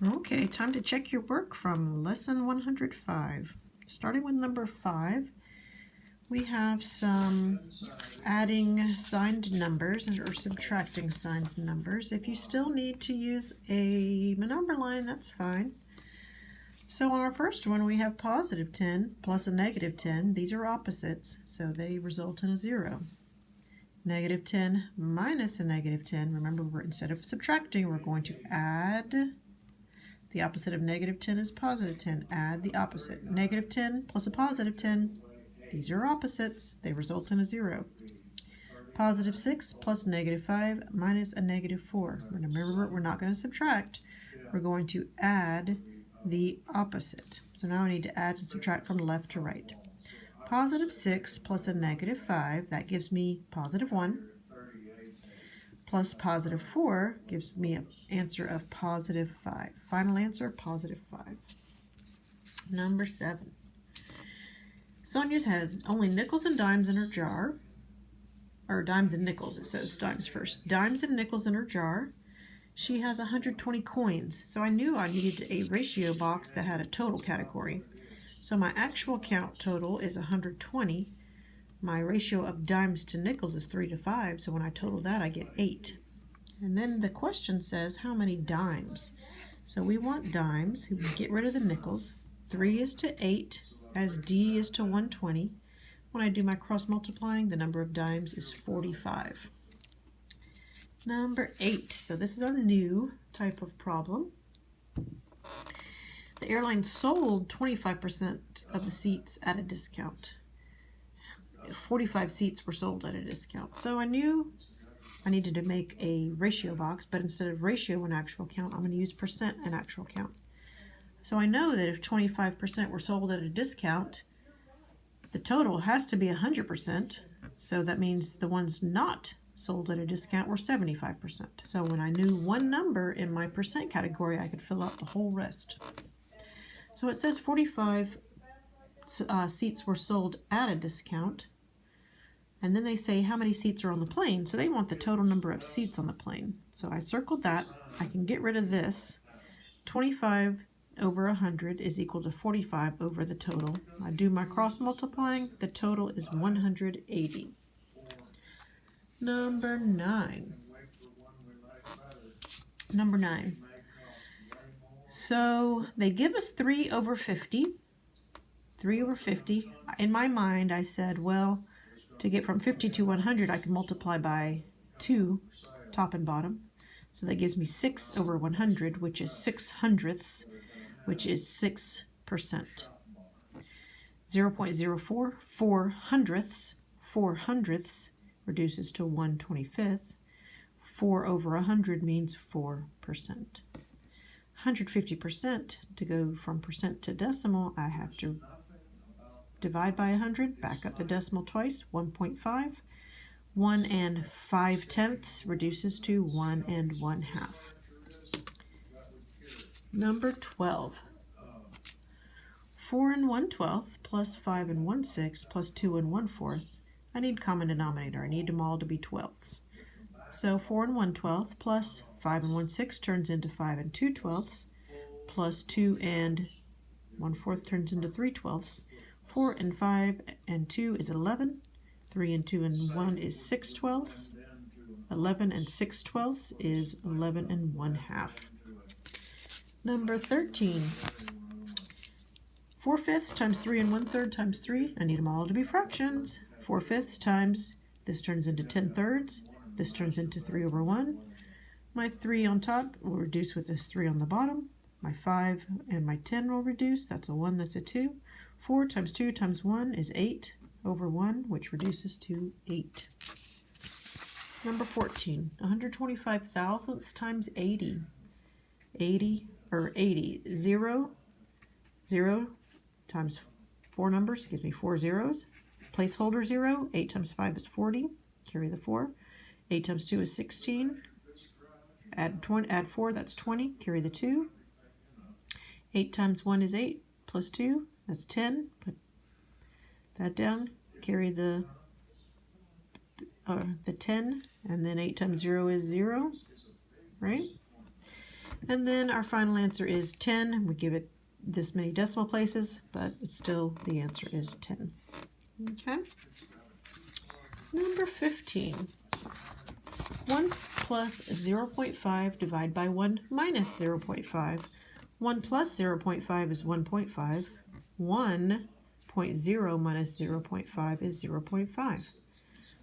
Okay, time to check your work from lesson 105. Starting with number 5, we have some adding signed numbers or subtracting signed numbers. If you still need to use a number line, that's fine. So on our first one, we have positive 10 plus a negative 10. These are opposites, so they result in a 0. Negative 10 minus a negative 10. Remember, instead of subtracting, we're going to add. The opposite of negative 10 is positive 10. Add the opposite. Negative 10 plus a positive 10. These are opposites. They result in a 0. Positive 6 plus negative 5 minus a negative 4. Remember, we're not going to subtract. We're going to add the opposite. So now I need to add and subtract from left to right. Positive 6 plus a negative 5, that gives me positive 1. Plus positive 4 gives me an answer of positive 5. Final answer, positive 5. Number 7. Sonia has only nickels and dimes in her jar. Or dimes and nickels, it says dimes first. Dimes and nickels in her jar. She has 120 coins, so I knew I needed a ratio box that had a total category. So my actual count total is 120. My ratio of dimes to nickels is 3 to 5, so when I total that, I get 8. And then the question says, how many dimes? So we want dimes. We get rid of the nickels. 3 is to 8, as D is to 120. When I do my cross multiplying, the number of dimes is 45. Number 8. So this is our new type of problem. The airline sold 25% of the seats at a discount. 45 seats were sold at a discount. So I knew I needed to make a ratio box, but instead of ratio and actual count, I'm going to use percent and actual count. So I know that if 25% were sold at a discount, the total has to be 100%. So that means the ones not sold at a discount were 75%. So when I knew one number in my percent category, I could fill out the whole rest. So it says 45 seats were sold at a discount. And then they say how many seats are on the plane. So they want the total number of seats on the plane. So I circled that. I can get rid of this. 25 over 100 is equal to 45 over the total. I do my cross multiplying. The total is 180. Number 9. Number 9. So they give us 3 over 50. 3 over 50. In my mind, I said, well, to get from 50 to 100, I can multiply by 2, top and bottom. So that gives me 6 over 100, which is 6/100ths, which is 6%. 0.04, 4/100ths. 4/100ths reduces to 1/25th. 4 over 100 means 4%. 150%, to go from percent to decimal, I have to divide by 100, back up the decimal twice, 1.5. 1 5/10 reduces to 1 1/2. Number 12. 4 1/12 plus 5 1/6 plus 2 1/4. I need common denominator. I need them all to be twelfths. So 4 1/12 plus 5 1/6 turns into 5 2/12, plus 2 1/4 turns into 3/12. 4 5 2 is 11. 3 2 1 is 6/12. 11 6/12 is 11 1/2. Number 13. 4/5 times 3 1/3 times 3. I need them all to be fractions. 4/5 times, this turns into 10/3. This turns into 3 over 1. My 3 on top will reduce with this 3 on the bottom. My 5 and my 10 will reduce. That's a 1, that's a 2. 4 times 2 times 1 is 8 over 1, which reduces to 8. Number 14. 125 thousandths times 80. 80, 0. 0 times 4 numbers gives me 4 zeros. Placeholder 0. 8 times 5 is 40. Carry the 4. 8 times 2 is 16. Add 4, that's 20. Carry the 2. 8 times 1 is 8, plus 2, that's 10. Put that down. Carry the 10, and then 8 times 0 is 0, right? And then our final answer is 10. We give it this many decimal places, but it's still, the answer is 10. Okay. Number 15. 1 plus 0.5 divided by 1 minus 0.5. 1 plus 0.5 is 1.5. 1.0 minus 0.5 is 0.5.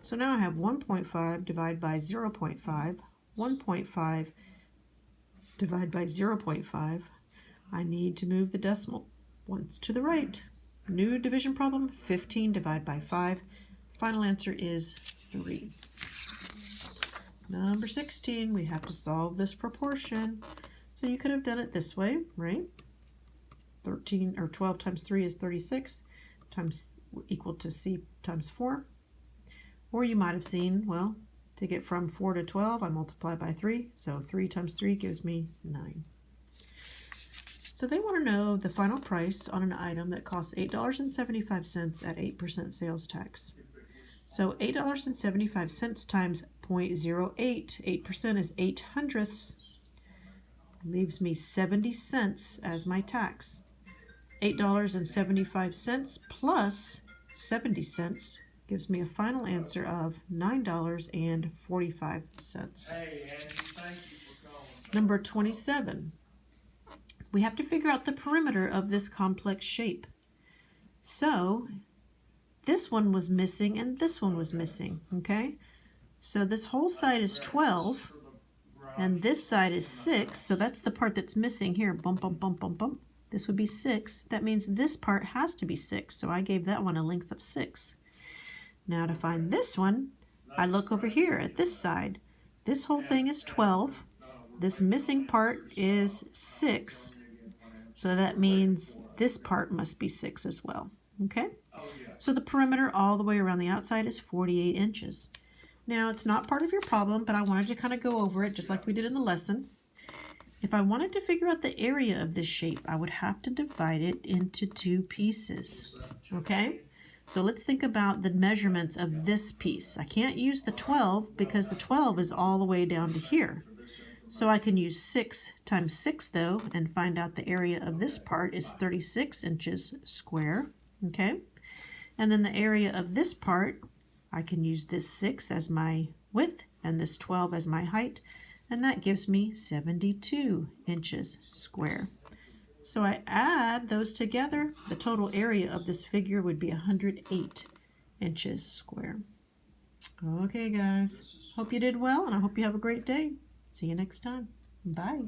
So now I have 1.5 divided by 0.5. 1.5 divided by 0.5. I need to move the decimal once to the right. New division problem, 15 divided by 5. Final answer is 3. Number 16, we have to solve this proportion. So you could have done it this way, right? 13 or 12 times 3 is 36, times equal to C times 4. Or you might have seen, well, to get from 4 to 12, I multiply by 3. So 3 times 3 gives me 9. So they want to know the final price on an item that costs $8.75 at 8% sales tax. So $8.75 times 0.08, 8% is 8 hundredths, leaves me 70 cents as my tax. $8.75 plus 70 cents gives me a final answer of $9.45. Hey, Andy, thank you for calling. Number 27. We have to figure out the perimeter of this complex shape. So this one was missing and this one was missing, okay? So this whole side is 12 and this side is 6, so that's the part that's missing here. Bump, bump, bump, bump, bump. This would be 6. That means this part has to be 6, so I gave that one a length of 6. Now to find this one, I look over here at this side. This whole thing is 12. This missing part is 6. So that means this part must be 6 as well. Okay? So the perimeter all the way around the outside is 48 inches. Now it's not part of your problem, but I wanted to kind of go over it just like we did in the lesson. If I wanted to figure out the area of this shape, I would have to divide it into 2 pieces. Okay? So let's think about the measurements of this piece. I can't use the 12 because the 12 is all the way down to here. So I can use 6 times 6 though and find out the area of this part is 36 inches square. Okay? And then the area of this part, I can use this 6 as my width and this 12 as my height, and that gives me 72 inches square. So I add those together, the total area of this figure would be 108 inches square. Okay guys, hope you did well and I hope you have a great day. See you next time. Bye.